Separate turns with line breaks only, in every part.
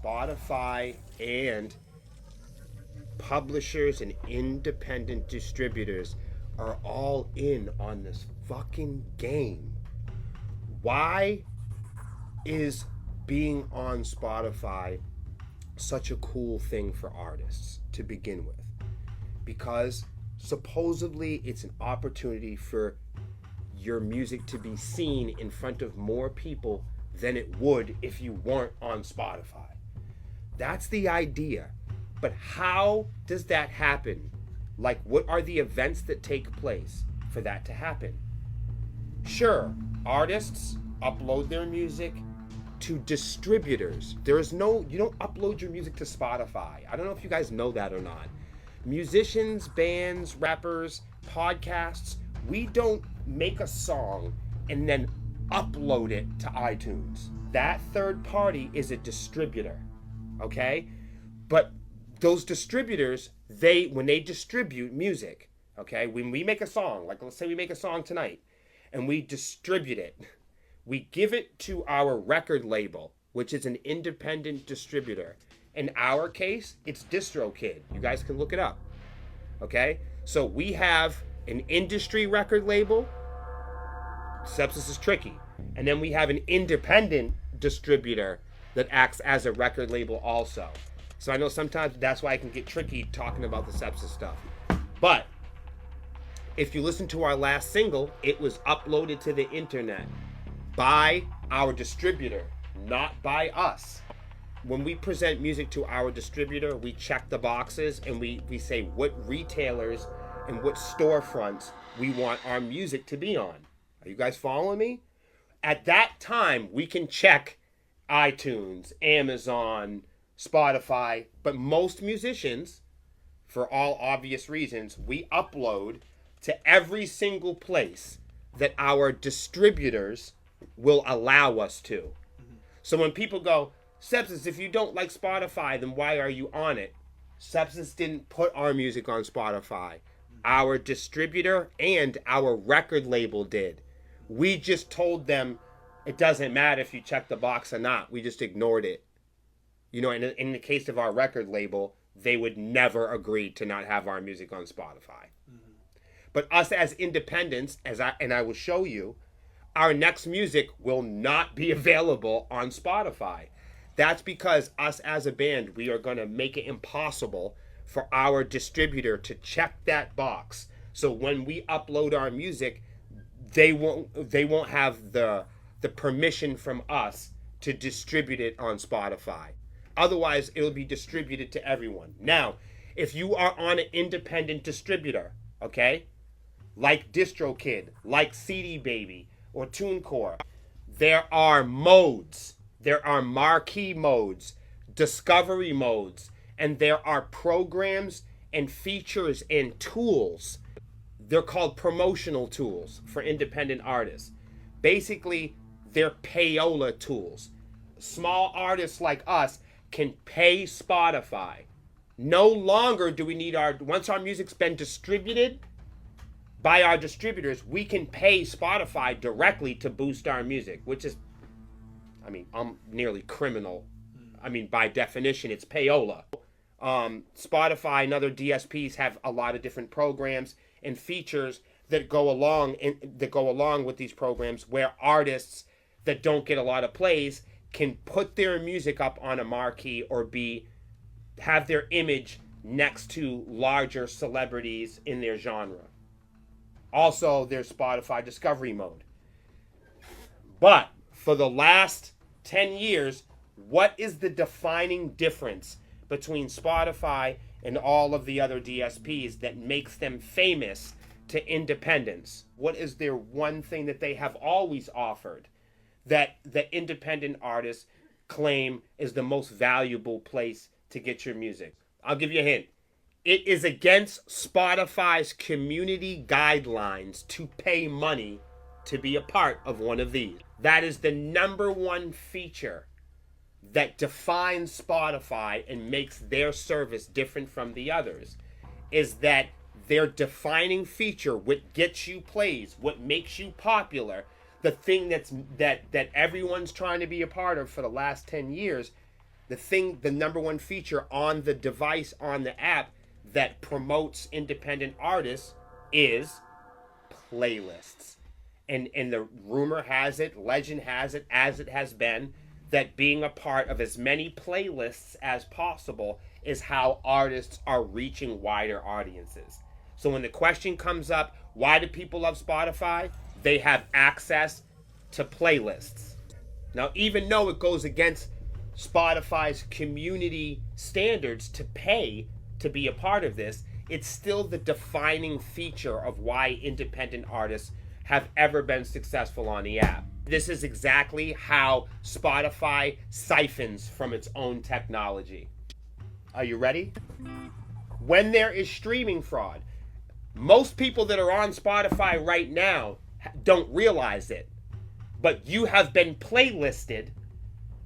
Spotify and publishers and independent distributors are all in on this fucking game. Why is being on Spotify such a cool thing for artists to begin with? Because supposedly it's an opportunity for your music to be seen in front of more people than it would if you weren't on Spotify. That's the idea. But how does that happen? Like, what are the events that take place for that to happen? Sure, artists upload their music to distributors. You don't upload your music to Spotify. I don't know if you guys know that or not. Musicians, bands, rappers, podcasts, we don't make a song and then upload it to iTunes. That third party is a distributor, okay? But those distributors, when they distribute music, okay, when we make a song, like let's say we make a song tonight, and we distribute it, we give it to our record label, which is an independent distributor. In our case, it's DistroKid. You guys can look it up, okay? So we have an industry record label. Sepsis is tricky. And then we have an independent distributor that acts as a record label also. So I know sometimes that's why I can get tricky talking about the Sepsis stuff. But if you listen to our last single, it was uploaded to the internet by our distributor, not by us. When we present music to our distributor, we check the boxes and we say what retailers and what storefronts we want our music to be on. Are you guys following me? At that time, we can check iTunes, Amazon, Spotify, but most musicians, for all obvious reasons, we upload to every single place that our distributors will allow us to. So when people go, Sepsis, if you don't like Spotify, then why are you on it? Sepsis didn't put our music on Spotify. Our distributor and our record label did. We just told them it doesn't matter if you check the box or not. We just ignored it. You know, in the case of our record label, they would never agree to not have our music on Spotify. Mm-hmm. But us as independents, I will show you, our next music will not be available on Spotify. That's because us as a band, we are going to make it impossible for our distributor to check that box. So when we upload our music, they won't have the permission from us to distribute it on Spotify. Otherwise, it'll be distributed to everyone. Now, if you are on an independent distributor, okay, like DistroKid, like CD Baby, or TuneCore, there are modes. There are marquee modes, discovery modes, and there are programs and features and tools. They're called promotional tools for independent artists. Basically, they're payola tools. Small artists like us can pay Spotify. No longer do we need once our music's been distributed by our distributors, we can pay Spotify directly to boost our music, which is, nearly criminal. By definition, it's payola. Spotify and other DSPs have a lot of different programs and features that go along with these programs, where artists that don't get a lot of plays can put their music up on a marquee or have their image next to larger celebrities in their genre. Also, there's Spotify Discovery Mode. But for the last 10 years, what is the defining difference between Spotify and all of the other DSPs that makes them famous to independents? What is their one thing that they have always offered that the independent artists claim is the most valuable place to get your music? I'll give you a hint. It is against Spotify's community guidelines to pay money to be a part of one of these. That is the number one feature that defines Spotify and makes their service different from the others, is that their defining feature, what gets you plays, what makes you popular, the thing that everyone's trying to be a part of for the last 10 years, the number one feature on the device, on the app that promotes independent artists is playlists. And the rumor has it, legend has it, as it has been, that being a part of as many playlists as possible is how artists are reaching wider audiences. So when the question comes up, why do people love Spotify? They have access to playlists. Now, even though it goes against Spotify's community standards to pay to be a part of this, it's still the defining feature of why independent artists have ever been successful on the app. This is exactly how Spotify siphons from its own technology. Are you ready? When there is streaming fraud, most people that are on Spotify right now don't realize it, but you have been playlisted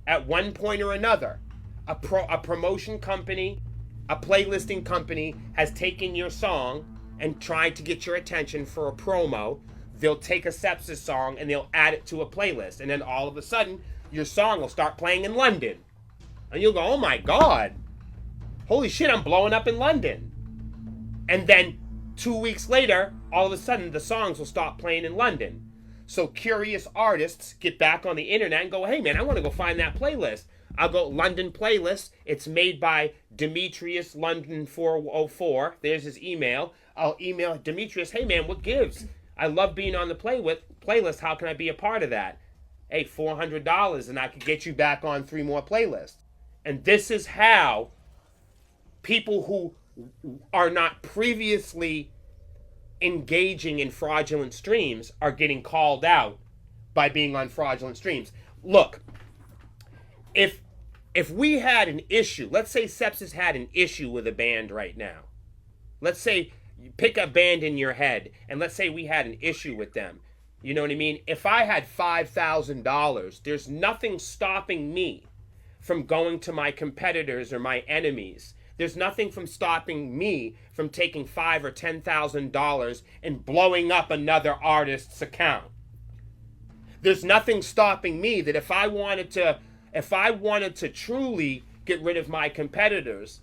at one point or another. A promotion company, a playlisting company has taken your song and tried to get your attention for a promo. They'll take a Sepsis song and they'll add it to a playlist. And then all of a sudden, your song will start playing in London. And you'll go, oh my God, holy shit, I'm blowing up in London. And then 2 weeks later, all of a sudden, the songs will stop playing in London. So curious artists get back on the internet and go, hey man, I want to go find that playlist. I'll go London playlist. It's made by Demetrius London 404. There's his email. I'll email Demetrius, hey man, what gives? I love being on the playlist. How can I be a part of that? Hey, $400 and I could get you back on 3 more playlists. And this is how people who are not previously engaging in fraudulent streams are getting called out by being on fraudulent streams. Look, if we had an issue, let's say Sepsis had an issue with a band right now. Let's say you pick a band in your head, and let's say we had an issue with them. You know what I mean? If I had $5,000, there's nothing stopping me from going to my competitors or my enemies. There's nothing from stopping me from taking $5,000 or $10,000 and blowing up another artist's account. There's nothing stopping me that if I wanted to truly get rid of my competitors,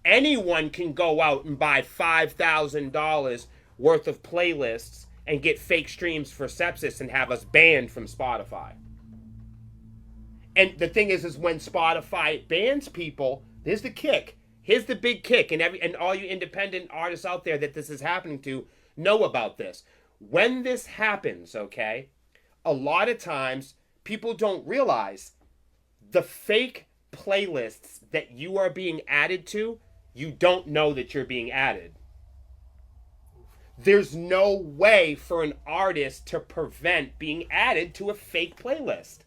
anyone can go out and buy $5,000 worth of playlists and get fake streams for Sepsis and have us banned from Spotify. And the thing is when Spotify bans people, there's the kick. Here's the big kick, and all you independent artists out there that this is happening to know about this. When this happens, okay, a lot of times people don't realize the fake playlists that you are being added to, you don't know that you're being added. There's no way for an artist to prevent being added to a fake playlist.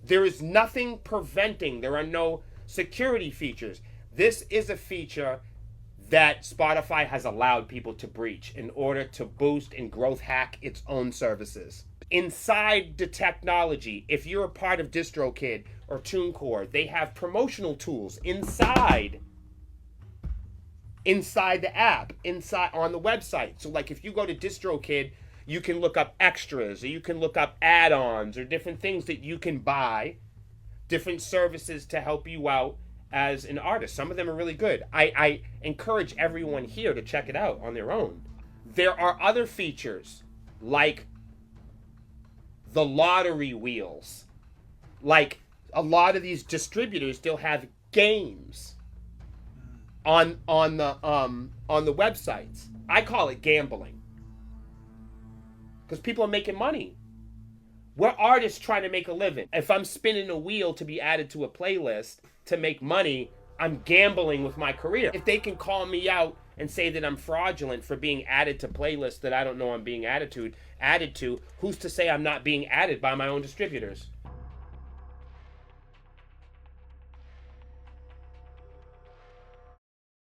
There is nothing preventing. There are no security features. This is a feature that Spotify has allowed people to breach in order to boost and growth hack its own services. Inside the technology, if you're a part of DistroKid or TuneCore, they have promotional tools inside the app, inside on the website. So like if you go to DistroKid, you can look up extras, or you can look up add-ons, or different things that you can buy, different services to help you out as an artist. Some of them are really good. I encourage everyone here to check it out on their own. There are other features like the lottery wheels. Like a lot of these distributors still have games on the websites. I call it gambling because people are making money. We're artists trying to make a living. If I'm spinning a wheel to be added to a playlist to make money, I'm gambling with my career. If they can call me out and say that I'm fraudulent for being added to playlists that I don't know I'm being added to, who's to say I'm not being added by my own distributors?